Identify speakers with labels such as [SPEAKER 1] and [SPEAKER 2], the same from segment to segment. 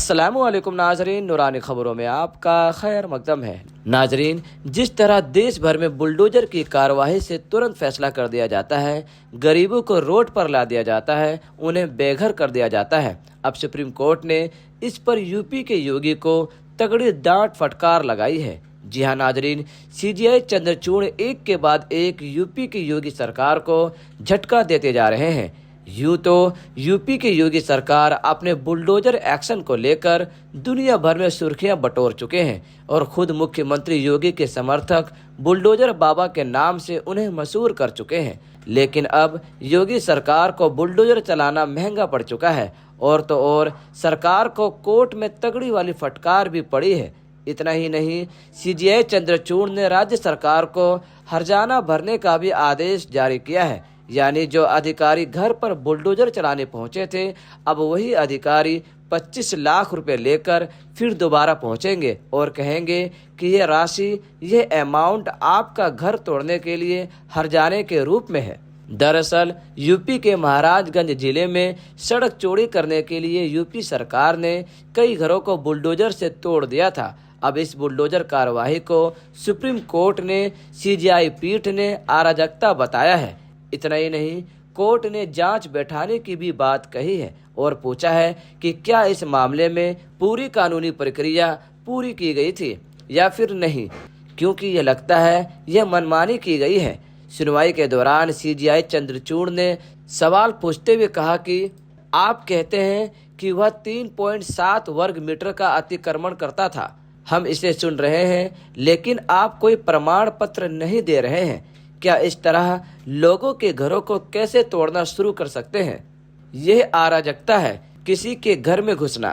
[SPEAKER 1] अस्सलामुअलैकुम नाजरीन, नूरानी खबरों में आपका खैर मकदम है। नाजरीन, जिस तरह देश भर में बुलडोजर की कार्यवाही से तुरंत फैसला कर दिया जाता है, गरीबों को रोड पर ला दिया जाता है, उन्हें बेघर कर दिया जाता है, अब सुप्रीम कोर्ट ने इस पर यूपी के योगी को तगड़ी डांट फटकार लगाई है। जी हाँ नाजरीन, सीजीआई चंद्रचूड़ एक के बाद एक यूपी की योगी सरकार को झटका देते जा रहे हैं। यूं तो यूपी की योगी सरकार अपने बुलडोजर एक्शन को लेकर दुनिया भर में सुर्खियां बटोर चुके हैं और खुद मुख्यमंत्री योगी के समर्थक बुलडोजर बाबा के नाम से उन्हें मशहूर कर चुके हैं। लेकिन अब योगी सरकार को बुलडोजर चलाना महंगा पड़ चुका है और तो और सरकार को कोर्ट में तगड़ी वाली फटकार भी पड़ी है। इतना ही नहीं, सीजीआई चंद्रचूड़ ने राज्य सरकार को हर्जाना भरने का भी आदेश जारी किया है। यानी जो अधिकारी घर पर बुलडोजर चलाने पहुंचे थे, अब वही अधिकारी 25 लाख रुपए लेकर फिर दोबारा पहुंचेंगे और कहेंगे कि ये राशि, ये अमाउंट आपका घर तोड़ने के लिए हर्जाने के रूप में है। दरअसल यूपी के महाराजगंज जिले में सड़क चौड़ी करने के लिए यूपी सरकार ने कई घरों को बुलडोजर से तोड़ दिया था। अब इस बुलडोजर कार्यवाही को सुप्रीम कोर्ट ने सीजीआई पीठ ने अराजकता बताया है। इतना ही नहीं, कोर्ट ने जांच बैठाने की भी बात कही है और पूछा है कि क्या इस मामले में पूरी कानूनी प्रक्रिया पूरी की गई थी या फिर नहीं, क्योंकि यह लगता है यह मनमानी की गई है। सुनवाई के दौरान सीजीआई चंद्रचूड़ ने सवाल पूछते हुए कहा कि आप कहते हैं कि वह 3.7 वर्ग मीटर का अतिक्रमण करता था, हम इसे सुन रहे हैं, लेकिन आप कोई प्रमाण पत्र नहीं दे रहे हैं। क्या इस तरह लोगों के घरों को कैसे तोड़ना शुरू कर सकते हैं? यह अराजकता है, किसी के घर में घुसना।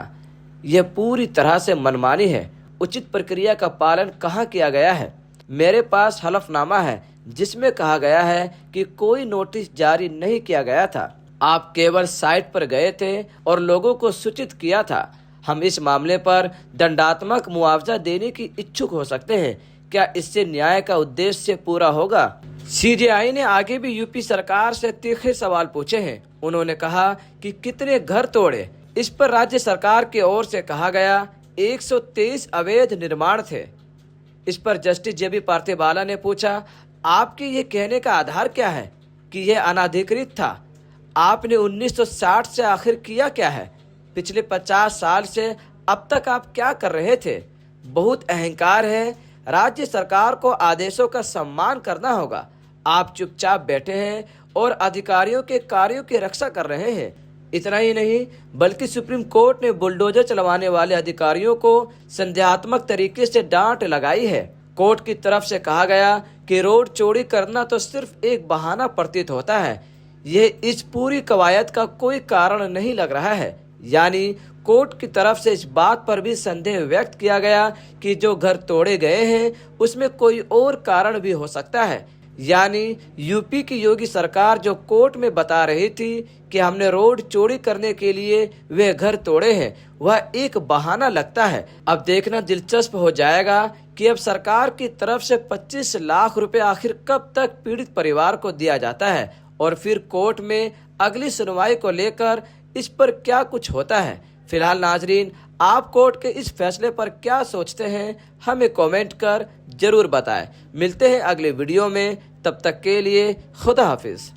[SPEAKER 1] यह पूरी तरह से मनमानी है। उचित प्रक्रिया का पालन कहाँ किया गया है? मेरे पास हलफनामा है जिसमें कहा गया है कि कोई नोटिस जारी नहीं किया गया था। आप केवल साइट पर गए थे और लोगों को सूचित किया था। हम इस मामले पर दंडात्मक मुआवजा देने की इच्छुक हो सकते हैं। क्या इससे न्याय का उद्देश्य पूरा होगा? सीजीआई ने आगे भी यूपी सरकार से तीखे सवाल पूछे हैं। उन्होंने कहा कि कितने घर तोड़े। इस पर राज्य सरकार की ओर से कहा गया 123 अवैध निर्माण थे। इस पर जस्टिस जेबी पार्थेबाला ने पूछा, आपके ये कहने का आधार क्या है कि यह अनाधिकृत था? आपने 1960 से आखिर किया क्या है? पिछले 50 साल से अब तक आप क्या कर रहे थे? बहुत अहंकार है। राज्य सरकार को आदेशों का सम्मान करना होगा। आप चुपचाप बैठे हैं और अधिकारियों के कार्यों की रक्षा कर रहे हैं। इतना ही नहीं, बल्कि सुप्रीम कोर्ट ने बुलडोजर चलवाने वाले अधिकारियों को संदेहात्मक तरीके से डांट लगाई है। कोर्ट की तरफ से कहा गया कि रोड चौड़ी करना तो सिर्फ एक बहाना प्रतीत होता है। यह इस पूरी कवायद का कोई कारण नहीं लग रहा है। यानी कोर्ट की तरफ से इस बात पर भी संदेह व्यक्त किया गया कि जो घर तोड़े गए हैं उसमें कोई और कारण भी हो सकता है। यानी यूपी की योगी सरकार जो कोर्ट में बता रही थी कि हमने रोड चौड़ी करने के लिए वे घर तोड़े हैं, वह एक बहाना लगता है। अब देखना दिलचस्प हो जाएगा कि अब सरकार की तरफ से 25 लाख रुपए आखिर कब तक पीड़ित परिवार को दिया जाता है और फिर कोर्ट में अगली सुनवाई को लेकर इस पर क्या कुछ होता है। फिलहाल नाजरीन, आप कोर्ट के इस फैसले पर क्या सोचते हैं, हमें कमेंट कर जरूर बताएं। मिलते हैं अगले वीडियो में, तब तक के लिए खुदा हाफिज।